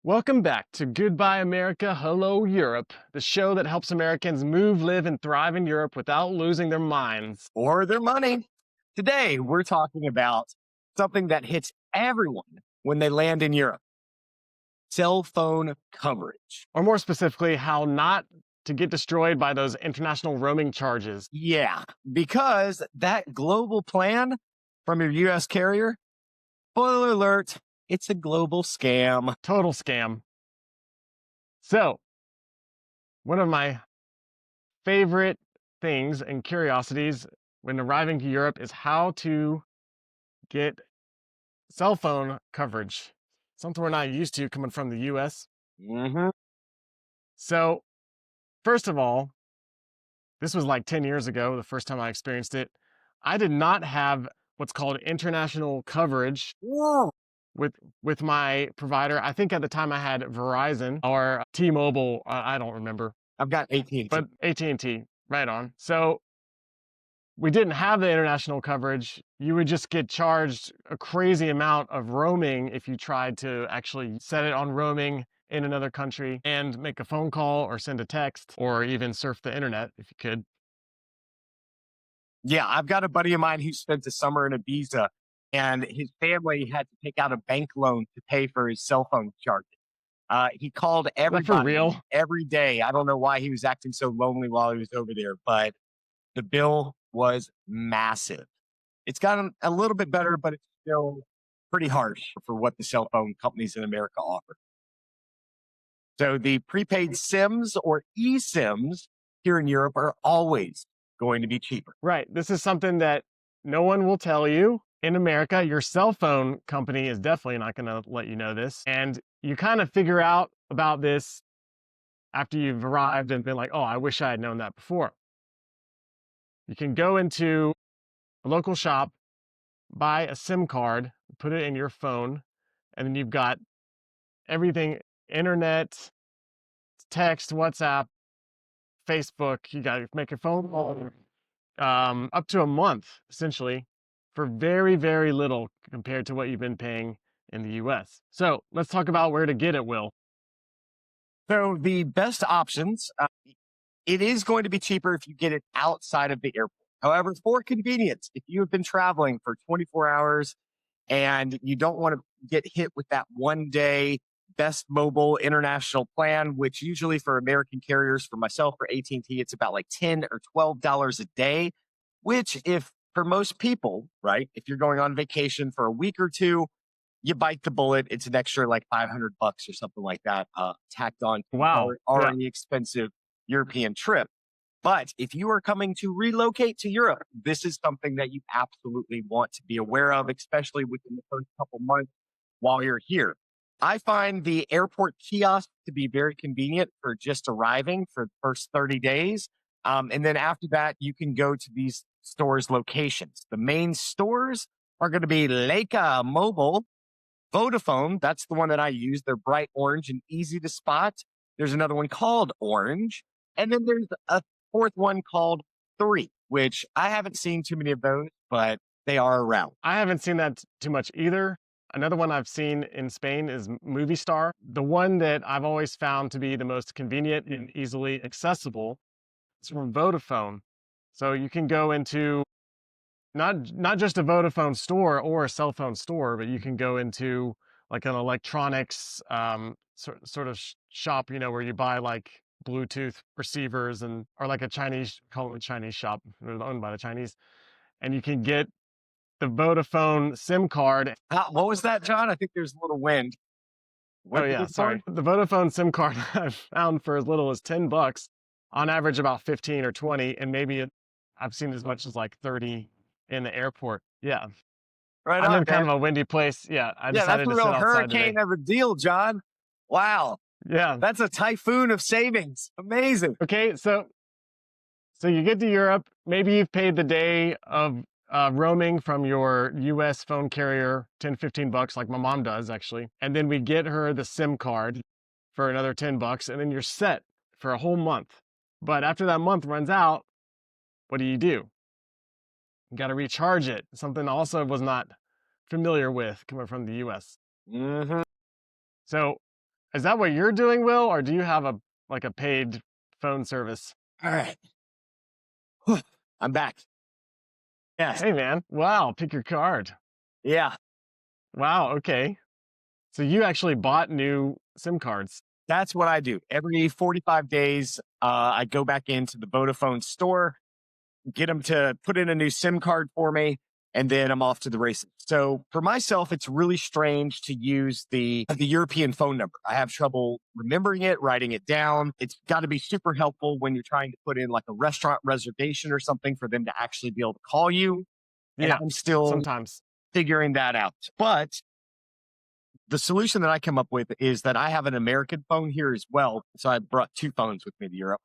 Welcome back to Goodbye America, Hello Europe, the show that helps Americans move, live, and thrive in Europe without losing their minds. Or their money. Today, we're talking about something that hits everyone when they land in Europe: cell phone coverage. Or more specifically, how not to get destroyed by those international roaming charges. Yeah, because that global plan from your US carrier, spoiler alert, it's a global scam. Total scam. So, one of my favorite things and curiosities when arriving to Europe is how to get cell phone coverage. Something we're not used to coming from the US. Mm-hmm. So, first of all, this was like 10 years ago, the first time I experienced it. I did not have what's called international coverage with my provider. I think at the time I had Verizon or T-Mobile. I don't remember. I've got AT&T. But AT&T, right on. So we didn't have the international coverage. You would just get charged a crazy amount of roaming if you tried to actually set it on roaming in another country and make a phone call or send a text or even surf the internet if you could. Yeah, I've got a buddy of mine who spent the summer in Ibiza, and his family had to take out a bank loan to pay for his cell phone charges. He called everybody real? every day. I don't know why he was acting so lonely while he was over there, but the bill was massive. It's gotten a little bit better, but it's still pretty harsh for what the cell phone companies in America offer. So the prepaid SIMs or eSIMs here in Europe are always going to be cheaper. Right. This is something that no one will tell you. In America, your cell phone company is definitely not going to let you know this. And you kind of figure out about this after you've arrived and been like, oh, I wish I had known that before. You can go into a local shop, buy a SIM card, put it in your phone, and then you've got everything: internet, text, WhatsApp, Facebook. You got to make your phone call up to a month, essentially, for very, very little compared to what you've been paying in the US. So let's talk about where to get it, Will. So the best options, it is going to be cheaper if you get it outside of the airport. However, for convenience, if you have been traveling for 24 hours and you don't want to get hit with that 1 day best mobile international plan, which usually for American carriers, for myself, for AT&T, it's about like $10 or $12 a day, which if for most people, right, if you're going on vacation for a week or two, you bite the bullet. It's an extra like $500 or something like that, tacked on to Wow. already expensive European trip. But if you are coming to relocate to Europe, this is something that you absolutely want to be aware of, especially within the first couple months while you're here. I find the airport kiosk to be very convenient for just arriving for the first 30 days. And then after that, you can go to these stores' locations. The main stores are going to be Leica Mobile, Vodafone. That's the one that I use. They're bright orange and easy to spot. There's another one called Orange. And then there's a fourth one called Three, which I haven't seen too many of those, but they are around. I haven't seen that too much either. Another one I've seen in Spain is Movie Star. The one that I've always found to be the most convenient and easily accessible is from Vodafone. So you can go into not just a Vodafone store or a cell phone store, but you can go into like an electronics sort of shop, where you buy like Bluetooth receivers or like a call it a Chinese shop, owned by the Chinese, and you can get the Vodafone SIM card. What was that, John? I think there's a little wind. Oh yeah, sorry. The Vodafone SIM card I've found for as little as $10, on average about 15 or 20, and maybe I've seen as much as like 30 in the airport. Yeah. Right I'm on, in kind man. of a windy place. Yeah, I Yeah, decided that's a to sit real outside hurricane today. of a deal, John. Wow. Yeah. That's a typhoon of savings. Amazing. Okay, so you get to Europe. Maybe you've paid the day of roaming from your US phone carrier, 10, $15, like my mom does actually. And then we get her the SIM card for another $10, and then you're set for a whole month. But after that month runs out, what do? You got to recharge it. Something also was not familiar with coming from the US. Mm-hmm. So Is that what you're doing, Will, or do you have a paid phone service? All right. Whew, I'm back. Yes. Hey, man. Wow. Pick your card. Yeah. Wow. Okay. So you actually bought new SIM cards. That's what I do. Every 45 days, I go back into the Vodafone store, get them to put in a new SIM card for me, and then I'm off to the races. So for myself, it's really strange to use the European phone number. I have trouble remembering it, writing it down. It's got to be super helpful when you're trying to put in like a restaurant reservation or something for them to actually be able to call you. And Yeah. I'm still Sometimes. figuring that out. But the solution that I come up with is that I have an American phone here as well. So I brought two phones with me to Europe.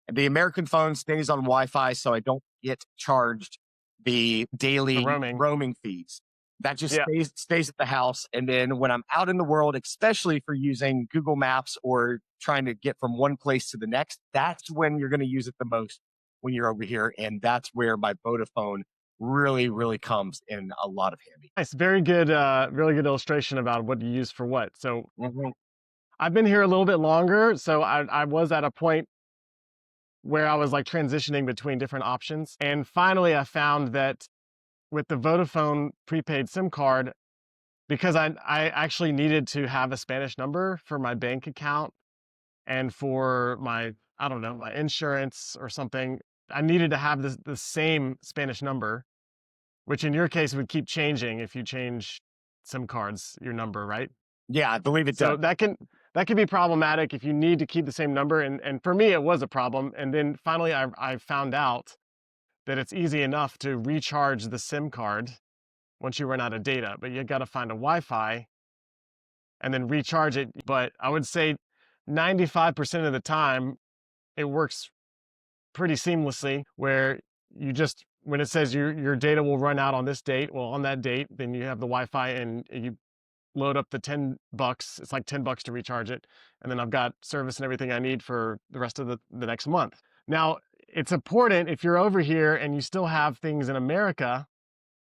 And the American phone stays on Wi-Fi, so I don't get charged the The daily roaming. roaming fees. That just Yeah. stays at the house. And then when I'm out in the world, especially for using Google Maps or trying to get from one place to the next, that's when you're going to use it the most when you're over here. And that's where my Vodafone really, really comes in a lot of handy. Nice. Very good, really good illustration about what you use for what. So Mhm. I've been here a little bit longer. So I was at a point where I was like transitioning between different options. And finally, I found that with the Vodafone prepaid SIM card, because I actually needed to have a Spanish number for my bank account and for my, I don't know, my insurance or something. I needed to have the same Spanish number, which in your case would keep changing if you change SIM cards, your number, right? Yeah, I believe it does. So that can be problematic if you need to keep the same number. And for me, it was a problem. And then finally, I found out that it's easy enough to recharge the SIM card once you run out of data, but you got to find a Wi-Fi and then recharge it. But I would say 95% of the time, it works pretty seamlessly where you just, when it says your data will run out on this date, well, on that date, then you have the Wi-Fi and you load up the $10. It's like $10 to recharge it. And then I've got service and everything I need for the rest of the next month. Now, it's important if you're over here and you still have things in America,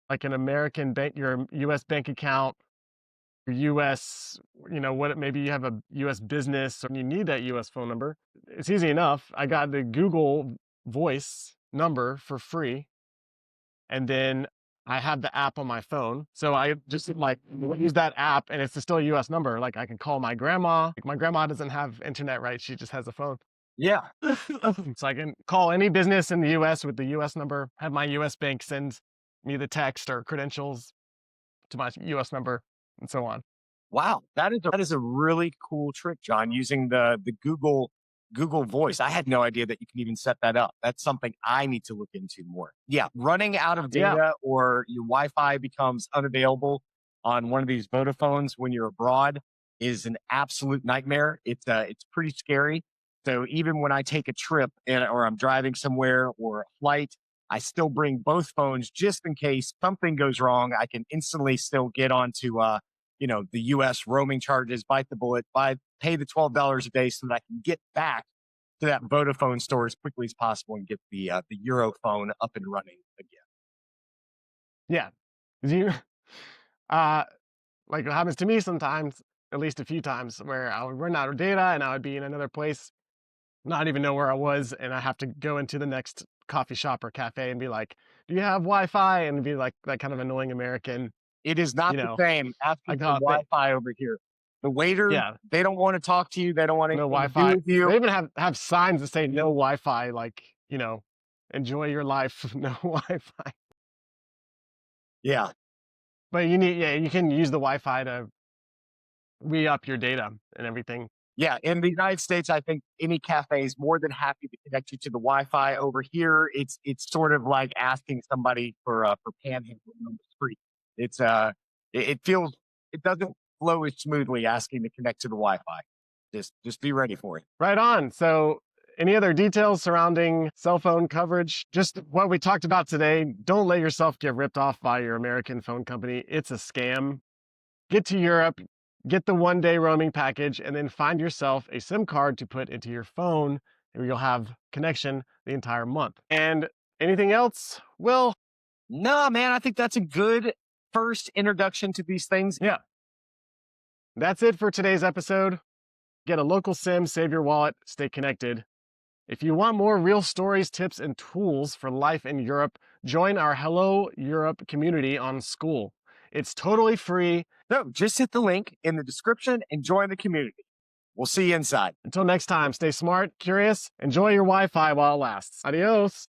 like an American bank, your US bank account, your US, maybe you have a US business or you need that US phone number. It's easy enough. I got the Google Voice number for free. And then I have the app on my phone. So I just like use that app and it's still a US number. Like I can call my grandma. Like my grandma doesn't have internet, right? She just has a phone. Yeah. So I can call any business in the US with the US number, have my US bank send me the text or credentials to my US number and so on. Wow, that is a really cool trick, John, using the Google Voice. I had no idea that you can even set that up. That's something I need to look into more. Yeah, running out of Yeah. data or your Wi-Fi becomes unavailable on one of these Vodafones when you're abroad is an absolute nightmare. It's pretty scary. So even when I take a trip or I'm driving somewhere or a flight, I still bring both phones just in case something goes wrong. I can instantly still get onto the US roaming charges, bite the bullet, pay the $12 a day so that I can get back to that Vodafone store as quickly as possible and get the Euro phone up and running again. Yeah. You, uh, like it happens to me sometimes, at least a few times, where I would run out of data and I would be in another place, not even know where I was, and I have to go into the next coffee shop or cafe and be like, "Do you have Wi-Fi?" And be like that kind of annoying American, It is you not the know, same I asking for got they, Wi-Fi over here. The waiters, yeah, they don't want to talk to you. They don't want no anything to do Wi-Fi. with you. They even have signs that say no Wi-Fi, like enjoy your life, no Wi-Fi. Yeah. But you can use the Wi-Fi to re-up your data and everything. Yeah, in the United States, I think any cafe is more than happy to connect you to the Wi-Fi. Over here, it's sort of like asking somebody for panhandling on the street. It's it doesn't flow as smoothly asking to connect to the Wi-Fi. Just be ready for it. Right on. So, any other details surrounding cell phone coverage? Just what we talked about today. Don't let yourself get ripped off by your American phone company. It's a scam. Get to Europe, get the 1-day roaming package, and then find yourself a SIM card to put into your phone, and you'll have connection the entire month. And anything else? Well, No, man, I think that's a good first introduction to these things. yeah, that's it for today's episode. Get a local SIM, save your wallet, stay connected. If you want more real stories, tips, and tools for life in Europe, join our Hello Europe community on School. It's totally free. So just hit the link in the description and join the community. We'll see you inside. Until next time, stay smart, curious, enjoy your Wi-Fi while it lasts. Adios.